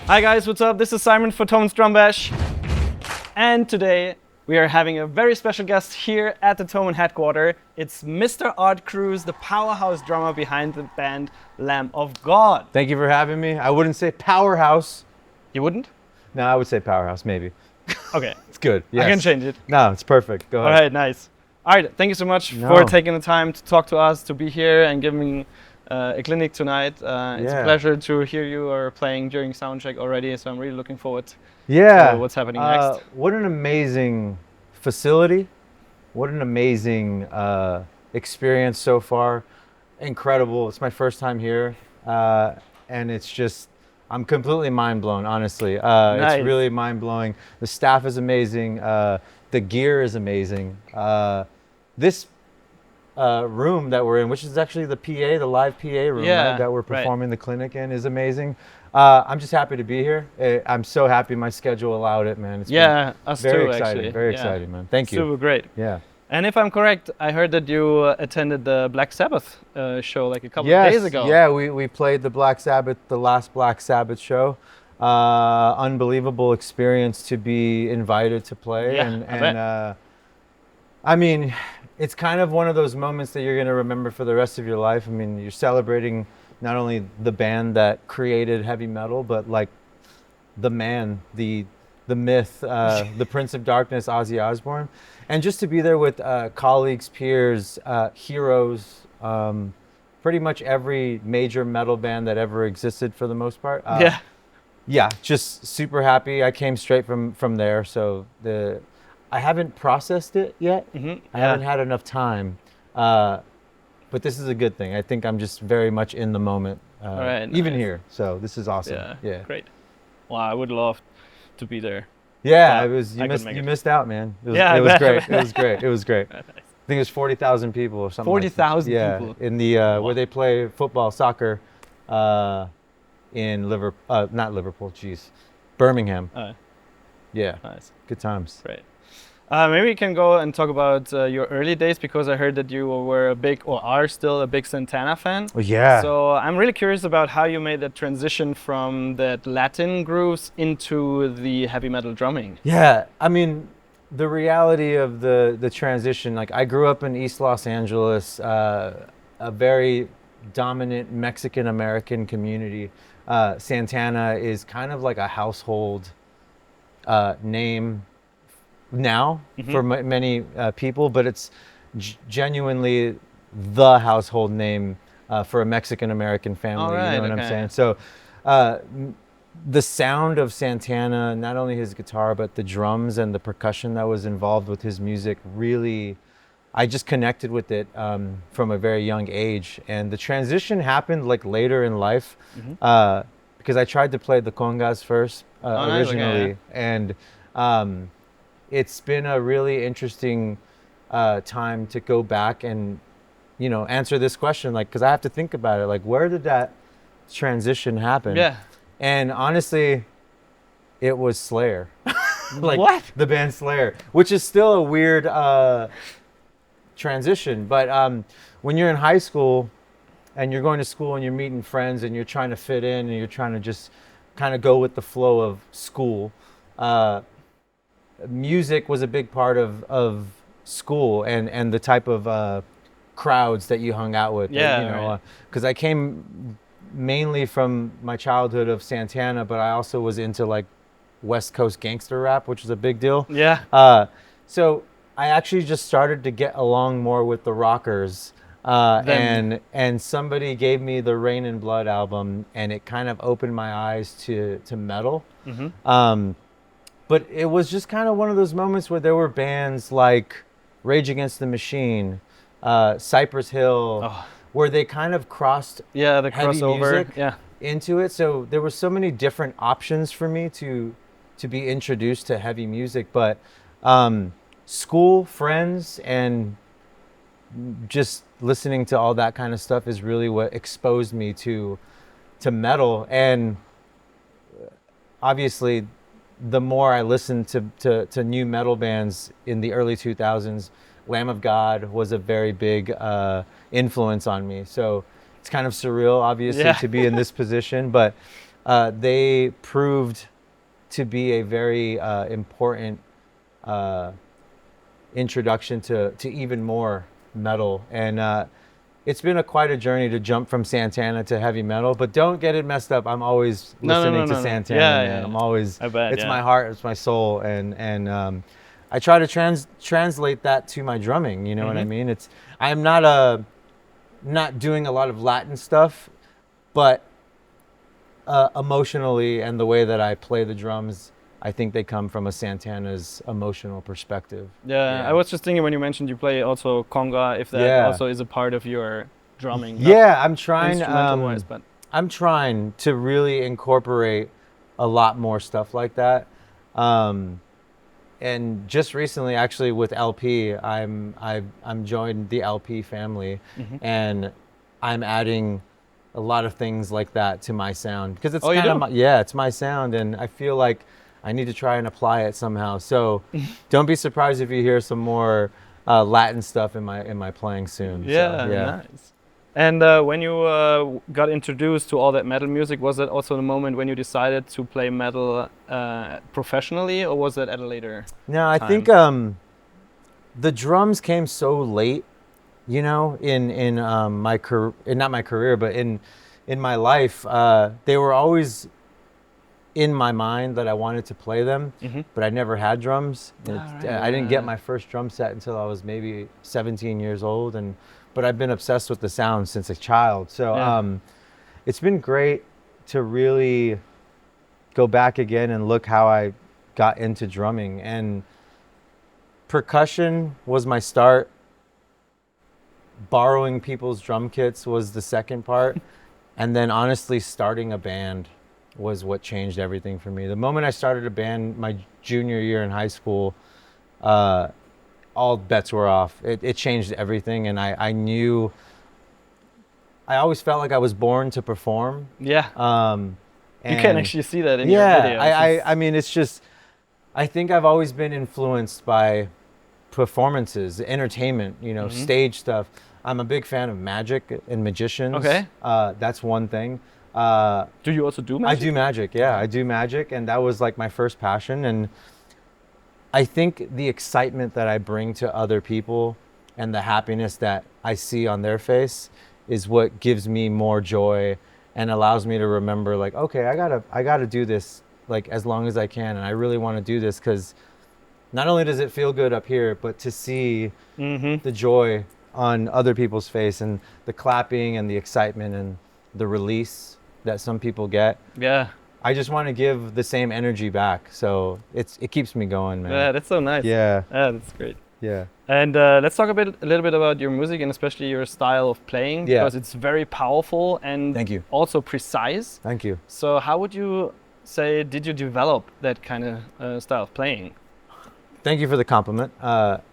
Hi guys, what's up? This is Simon for Thomann Drum Bash. And today we are having a very special guest here at the Thomann headquarters. It's Mr. Art Cruz, the powerhouse drummer behind the band Lamb of God. Thank you for having me. I wouldn't say powerhouse. You wouldn't? No, I would say powerhouse, maybe. Okay. It's good. Yes. I can change it. No, it's perfect. Go ahead. All right, nice. All right, thank you so much for taking the time to talk to us, to be here and giving a clinic tonight. It's a pleasure to hear you are playing during soundcheck already, so I'm really looking forward to what's happening next. What an amazing facility. What an amazing experience so far. Incredible. It's my first time here, and it's just, I'm completely mind blown, honestly. Nice. It's really mind blowing. The staff is amazing. The gear is amazing. This room that we're in, which is actually the PA, the live PA room that we're performing the clinic in, is amazing. I'm just happy to be here. I'm so happy my schedule allowed it, man. It's us very too, exciting. actually. Very exciting, man. Thank you. Super great. Yeah. And if I'm correct, I heard that you attended the Black Sabbath show like a couple of days ago. Yeah, we played the last Black Sabbath show. Unbelievable experience to be invited to play. I mean, it's kind of one of those moments that you're going to remember for the rest of your life. I mean, you're celebrating not only the band that created heavy metal, but like the man, the myth, the Prince of Darkness, Ozzy Osbourne. And just to be there with colleagues, peers, heroes, pretty much every major metal band that ever existed for the most part. Yeah, just super happy. I came straight from there, so I haven't processed it yet. I haven't had enough time, but this is a good thing. I think I'm just very much in the moment, even here. So this is awesome. Yeah, great. Well, I would love to be there. Yeah, you missed out, man. It was great. It was great. It was great. I think it was 40,000 people or something. 40,000 people. In the where they play football, soccer, in Liverpool, not Liverpool, Birmingham. Yeah, nice. Good times. Great. Maybe we can go and talk about your early days, because I heard that you were a big, or are still a big Santana fan. Oh, yeah. So I'm really curious about how you made that transition from that Latin grooves into the heavy metal drumming. Yeah, I mean, the reality of the transition, like I grew up in East Los Angeles, a very dominant Mexican-American community. Santana is kind of like a household name now for many people, but it's genuinely the household name for a Mexican-American family. You know what I'm saying? So the sound of Santana, not only his guitar, but the drums and the percussion that was involved with his music, really, I just connected with it from a very young age. And the transition happened like later in life because I tried to play the congas first originally. And it's been a really interesting time to go back and, you know, answer this question, like, because I have to think about it, like, where did that transition happen? Yeah. And honestly, it was Slayer. Like, what? The band Slayer, which is still a weird transition. But when you're in high school and you're going to school and you're meeting friends and you're trying to fit in and you're trying to just kind of go with the flow of school, music was a big part of school and the type of crowds that you hung out with. Yeah, you know, because I came mainly from my childhood of Santana, but I also was into like West Coast gangster rap, which is a big deal. Yeah. So I actually just started to get along more with the rockers. And somebody gave me the Rain and Blood album, and it kind of opened my eyes to metal. But it was just kind of one of those moments where there were bands like Rage Against the Machine, Cypress Hill, where they kind of crossed the heavy crossover music into it. So there were so many different options for me to be introduced to heavy music. But school, friends, and just listening to all that kind of stuff is really what exposed me to metal. And obviously, the more I listened to new metal bands in the early 2000s, Lamb of God was a very big influence on me. So it's kind of surreal, obviously, to be in this position. But they proved to be a very important introduction to even more metal. And it's been quite a journey to jump from Santana to heavy metal, but don't get it messed up. I'm always listening to Santana, man. I'm always, I bet, it's my heart, it's my soul. And I try to translate that to my drumming, you know what I mean? I'm not doing a lot of Latin stuff, but emotionally and the way that I play the drums, I think they come from a Santana's emotional perspective. Yeah, I was just thinking when you mentioned you play also conga, if that also is a part of your drumming. Yeah, I'm trying. Instrumental-wise, but I'm trying to really incorporate a lot more stuff like that. And just recently, actually, with LP, I'm joined the LP family, and I'm adding a lot of things like that to my sound because it's kind of it's my sound, and I feel like I need to try and apply it somehow. So don't be surprised if you hear some more Latin stuff in my playing soon. Yeah, so, nice. And when you got introduced to all that metal music, was that also the moment when you decided to play metal professionally, or was that at a later No, I time? think the drums came so late, you know, in my career, not my career, but in my life. They were always in my mind that I wanted to play them, but I never had drums. I didn't get my first drum set until I was maybe 17 years old, but I've been obsessed with the sound since a child. So it's been great to really go back again and look how I got into drumming. And percussion was my start. Borrowing people's drum kits was the second part. And then honestly, starting a band was what changed everything for me. The moment I started a band my junior year in high school, all bets were off. It changed everything, and I knew, I always felt like I was born to perform. Yeah. You can actually see that in your videos. I mean, it's just, I think I've always been influenced by performances, entertainment, you know, stage stuff. I'm a big fan of magic and magicians. Okay. That's one thing. Do you also do magic? I do magic, yeah. I do magic, and that was like my first passion. And I think the excitement that I bring to other people and the happiness that I see on their face is what gives me more joy and allows me to remember, like, okay, I gotta do this like as long as I can, and I really want to do this because not only does it feel good up here, but to see the joy on other people's face and the clapping and the excitement and the release that some people get. Yeah. I just want to give the same energy back. So it keeps me going, man. Yeah, that's so nice. Yeah. Yeah, that's great. Yeah. And let's talk a little bit about your music and especially your style of playing, because it's very powerful and Thank you. also precise. Thank you. So how would you say, did you develop that kind of style of playing? Thank you for the compliment.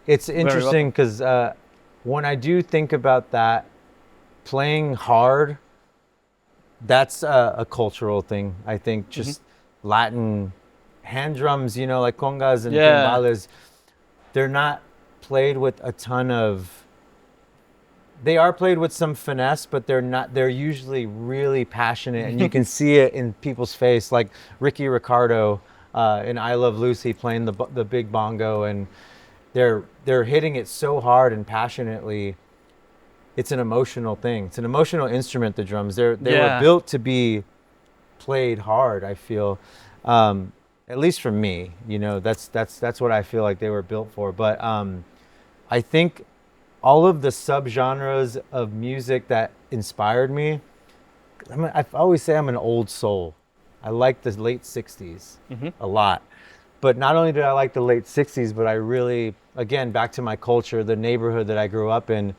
It's interesting because when I do think about that, playing hard, that's a cultural thing. I think just Latin hand drums, you know, like congas and timbales, they're not played with a ton of, they are played with some finesse, but they're usually really passionate, and you can see it in people's face, like Ricky Ricardo in I Love Lucy playing the big bongo, and they're hitting it so hard and passionately. It's an emotional thing. It's an emotional instrument, the drums. They were built to be played hard, I feel. At least for me, you know, that's what I feel like they were built for. But I think all of the subgenres of music that inspired me, I always say I'm an old soul. I like the late 60s a lot. But not only did I like the late 60s, but I really, again, back to my culture, the neighborhood that I grew up in,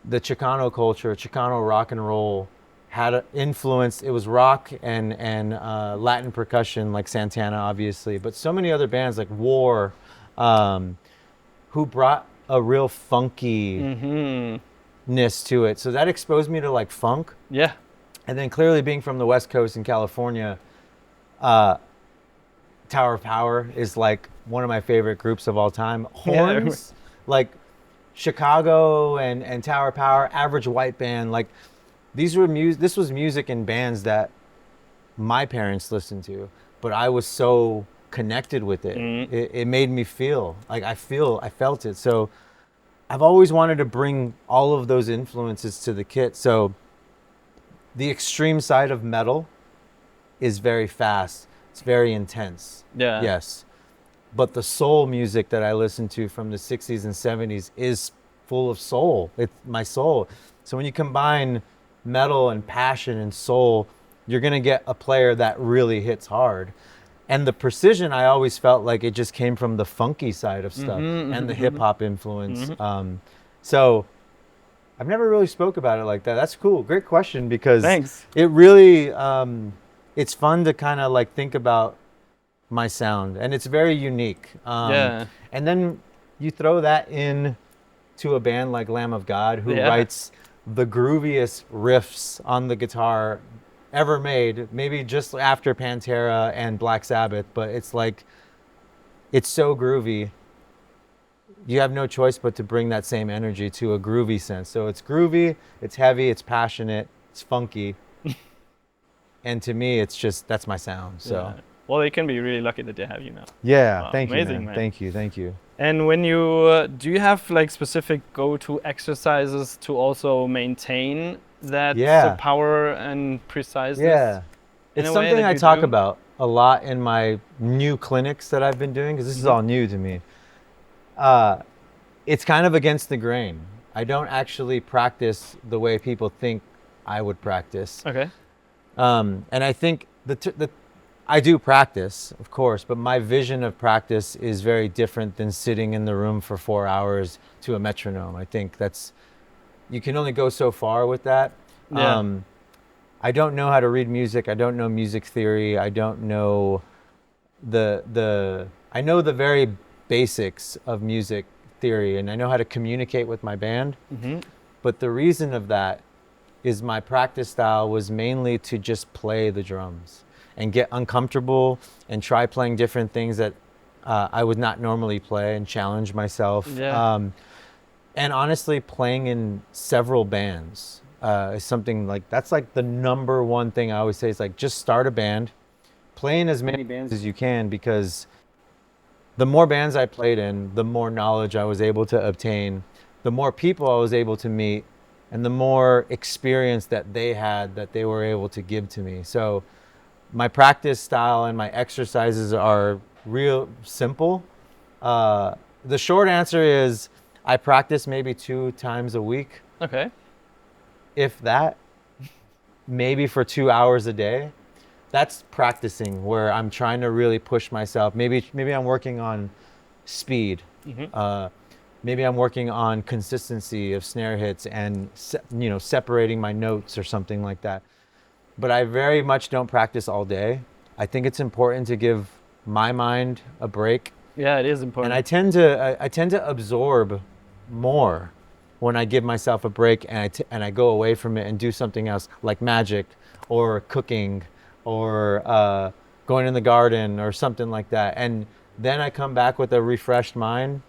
the Chicano culture, Chicano rock and roll had an influence. It was rock and Latin percussion, like Santana, obviously, but so many other bands like War, who brought a real funkiness to it. So that exposed me to like funk. Yeah. And then clearly being from the West Coast in California, Tower of Power is like one of my favorite groups of all time. Horns, like Chicago and Tower Power, Average White Band, like this was music in bands that my parents listened to, but I was so connected with it. It made me feel like I felt it. So I've always wanted to bring all of those influences to the kit. So the extreme side of metal is very fast. It's very intense. Yeah. Yes. But the soul music that I listen to from the 60s and 70s is full of soul. It's my soul. So when you combine metal and passion and soul, you're going to get a player that really hits hard. And the precision, I always felt like it just came from the funky side of stuff and the hip hop influence. So I've never really spoke about it like that. That's cool. Great question, because Thanks. it really, it's fun to kind of like think about my sound, and it's very unique. Yeah. And then you throw that in to a band like Lamb of God, who writes the grooviest riffs on the guitar ever made, maybe just after Pantera and Black Sabbath, but it's like, it's so groovy. You have no choice but to bring that same energy to a groovy sense. So it's groovy, it's heavy, it's passionate, it's funky. And to me, it's just, that's my sound. So. Yeah. Well, they can be really lucky that they have you now. Yeah, Wow, thank you, amazing, man. Thank you. And when you do you have like specific go-to exercises to also maintain that power and preciseness? Yeah, in it's a way something that I you talk do? about a lot in my new clinics that I've been doing, because this is all new to me. It's kind of against the grain. I don't actually practice the way people think I would practice. Okay. And I think I do practice, of course, but my vision of practice is very different than sitting in the room for 4 hours to a metronome. I think you can only go so far with that. Yeah. I don't know how to read music. I don't know music theory. I don't know I know the very basics of music theory, and I know how to communicate with my band. But the reason of that is my practice style was mainly to just play the drums and get uncomfortable and try playing different things that I would not normally play, and challenge myself. Yeah. And honestly, playing in several bands is something like, that's like the number one thing I always say, is like, just start a band, play in as many bands as you can, because the more bands I played in, the more knowledge I was able to obtain, the more people I was able to meet, and the more experience that they had that they were able to give to me. So my practice style and my exercises are real simple. The short answer is I practice maybe 2 times a week. Okay. If that, maybe for 2 hours a day. That's practicing, where I'm trying to really push myself. Maybe I'm working on speed. Maybe I'm working on consistency of snare hits and separating my notes or something like that. But I very much don't practice all day. I think it's important to give my mind a break. Yeah, it is important. And I tend to absorb more when I give myself a break, and I go away from it and do something else, like magic or cooking or going in the garden or something like that. And then I come back with a refreshed mind,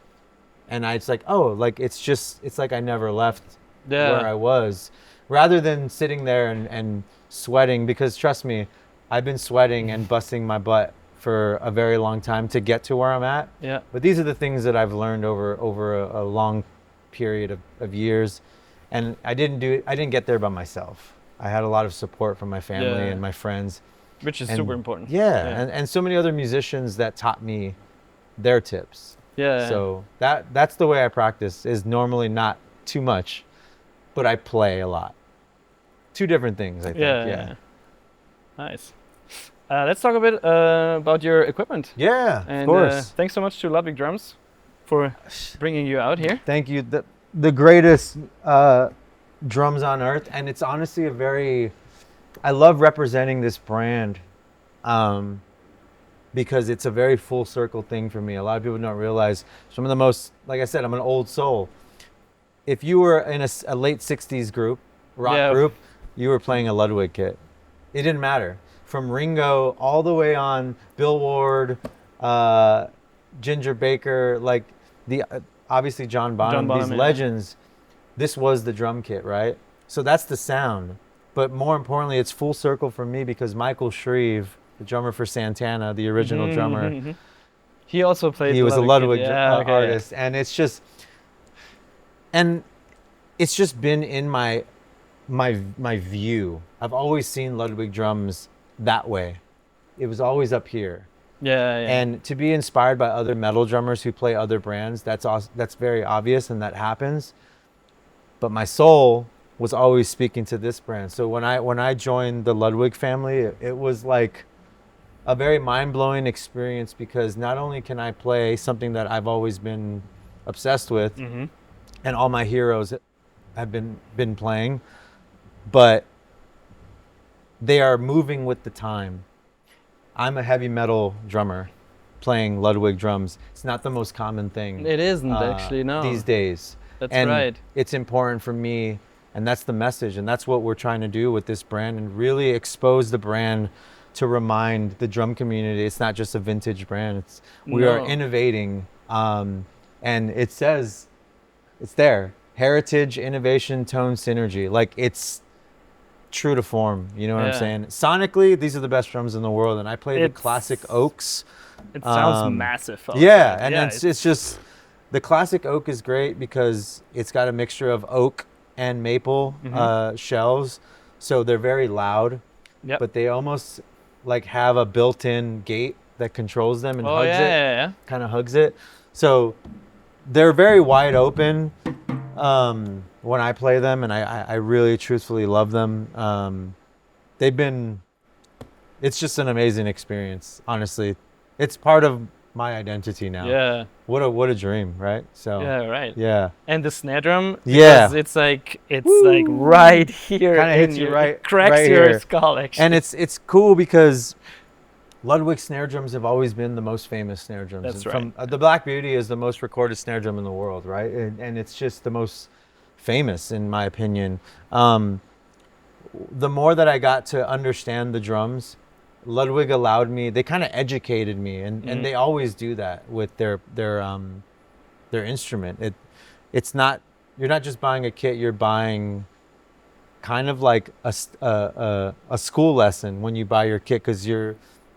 and it's like, oh, like it's like I never left where I was, rather than sitting there and sweating, because trust me, I've been sweating and busting my butt for a very long time to get to where I'm at. Yeah. But these are the things that I've learned over a long period of years, and I didn't get there by myself. I had a lot of support from my family and my friends, which is super important. Yeah. And so many other musicians that taught me their tips. Yeah. So that's the way I practice, is normally not too much, but I play a lot. 2 different things, I think. Yeah. Nice. Let's talk a bit about your equipment. Yeah, And of course. thanks so much to Ludwig Drums for bringing you out here. Thank you. The greatest drums on earth, and it's honestly I love representing this brand, because it's a very full circle thing for me. A lot of people don't realize some of the most, like I said, I'm an old soul. If you were in a late 60s rock group, you were playing a Ludwig kit. It didn't matter. From Ringo all the way on, Bill Ward, Ginger Baker, like obviously John Bonham, these legends, this was the drum kit, right? So that's the sound. but more importantly, it's full circle for me because Michael Shreve, the drummer for Santana, the original drummer, He also played. he was a Ludwig okay. artist, and it's just been in my view. I've always seen Ludwig drums that way. It was always up here. Yeah. And to be inspired by other metal drummers who play other brands, that's very obvious, and that happens. But my soul was always speaking to this brand. So when I joined the Ludwig family, it was like a very mind-blowing experience because not only can I play something that I've always been obsessed with, and all my heroes have been playing, but they are moving with the time. I'm a heavy metal drummer playing Ludwig drums. It's not the most common thing. It isn't actually, no. These days. That's and right. It's important for me, and that's the message, and that's what we're trying to do with this brand, and really expose the brand to remind the drum community it's not just a vintage brand. We are innovating, and it says, it's there, heritage, innovation, tone, synergy. Like, it's true to form, you know what I'm saying? Sonically, these are the best drums in the world, and I play the classic oaks. It sounds massive. Yeah, and it's just, the classic oak is great because it's got a mixture of oak and maple shells, so they're very loud, but they almost like have a built-in gate that controls them and kind of hugs it. So they're very wide open when I play them, and I really truthfully love them. It's just an amazing experience, honestly. It's part of my identity now. Yeah. What a dream, right? So yeah, right. Yeah. And the snare drum, because it's like right here. Kind of hits you right, cracks right your here. skull, actually. And it's cool because Ludwig snare drums have always been the most famous snare drums. That's right. The Black Beauty is the most recorded snare drum in the world, right? And it's just the most famous, in my opinion. The more that I got to understand the drums, Ludwig allowed me, they kind of educated me, and they always do that with their instrument. It's not, you're not just buying a kit, you're buying kind of like a school lesson when you buy your kit, because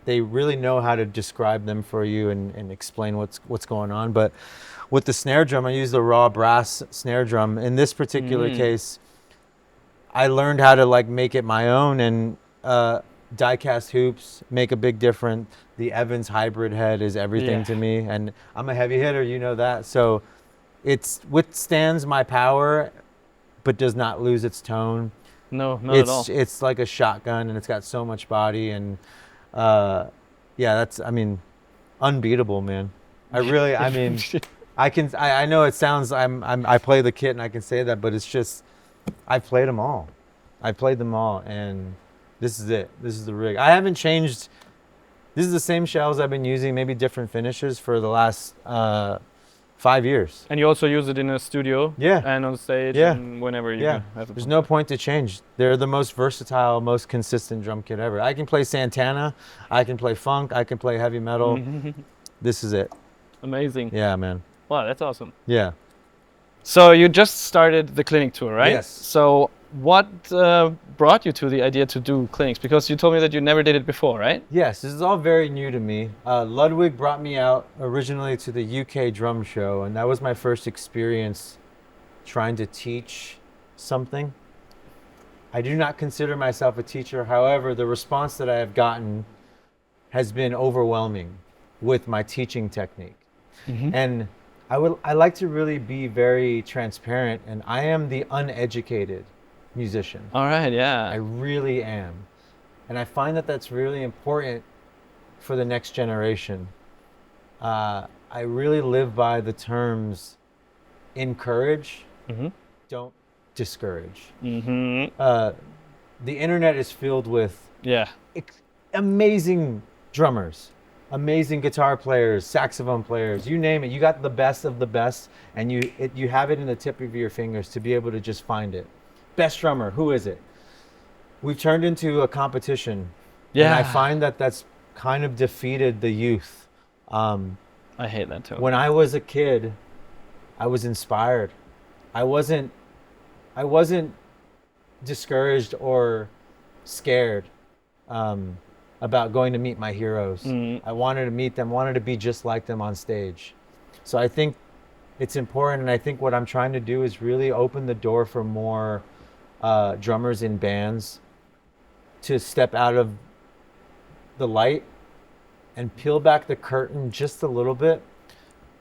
they really know how to describe them for you and explain what's going on. But with the snare drum, I use the raw brass snare drum. In this particular case, I learned how to like make it my own, and die-cast hoops make a big difference. The Evans hybrid head is everything to me, and I'm a heavy hitter, you know that. So it withstands my power, but does not lose its tone. No, not at all. It's like a shotgun, and it's got so much body, and that's, I mean, unbeatable, man. I mean, I know it sounds, I play the kit and I can say that, but it's just, I've played them all. I played them all, and this is it. This is the rig. I haven't changed. This is the same shells I've been using, maybe different finishes for the last 5 years. And you also use it in a studio? Yeah. And on stage? Yeah. And whenever you have it. There's no point to change. They're the most versatile, most consistent drum kit ever. I can play Santana. I can play funk. I can play heavy metal. This is it. Amazing. Yeah, man. Wow, that's awesome. Yeah. So you just started the clinic tour, right? Yes. So what brought you to the idea to do clinics? Because you told me that you never did it before, right? Yes, this is all very new to me. Ludwig brought me out originally to the UK drum show, and that was my first experience trying to teach something. I do not consider myself a teacher. However, the response that I have gotten has been overwhelming with my teaching technique. And I like to really be very transparent, and I am the uneducated musician. All right, yeah. I really am. And I find that that's really important for the next generation. I really live by the terms encourage, don't discourage. The internet is filled with amazing drummers, amazing guitar players, saxophone players, you name it. You got the best of the best, and you have it in the tip of your fingers to be able to just find it. Best drummer, who is it? We've turned into a competition. Yeah. And I find that that's kind of defeated the youth. I hate that too. When I was a kid, I was inspired. I wasn't discouraged or scared about going to meet my heroes. I wanted to meet them, wanted to be just like them on stage. So I think it's important, and I think what I'm trying to do is really open the door for more drummers in bands to step out of the light and peel back the curtain just a little bit,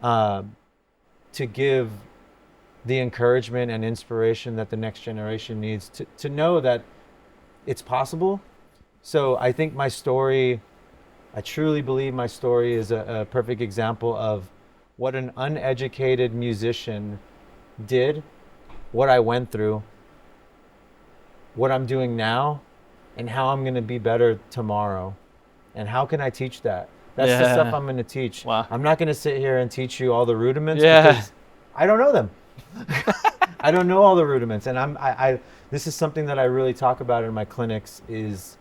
to give the encouragement and inspiration that the next generation needs to know that it's possible. So I think my story, I truly believe my story is a perfect example of what an uneducated musician did, what I went through, what I'm doing now, and how I'm going to be better tomorrow. And how can I teach that? That's the stuff I'm going to teach. Wow. I'm not going to sit here and teach you all the rudiments Yeah. because I don't know them. I don't know all the rudiments. And this is something that I really talk about in my clinics is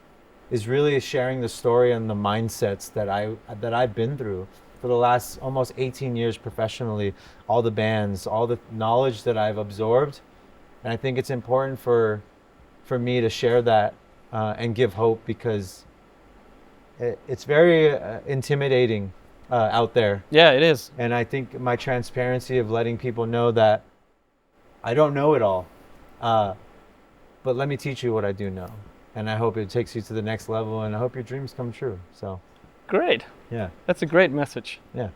really sharing the story and the mindsets that I've been through for the last almost 18 years professionally, all the bands, all the knowledge that I've absorbed. And I think it's important for me to share that and give hope, because it's very intimidating out there. Yeah, it is. And I think my transparency of letting people know that I don't know it all, but let me teach you what I do know. And I hope it takes you to the next level, and I hope your dreams come true. So, Great. yeah. That's a great message. Yeah.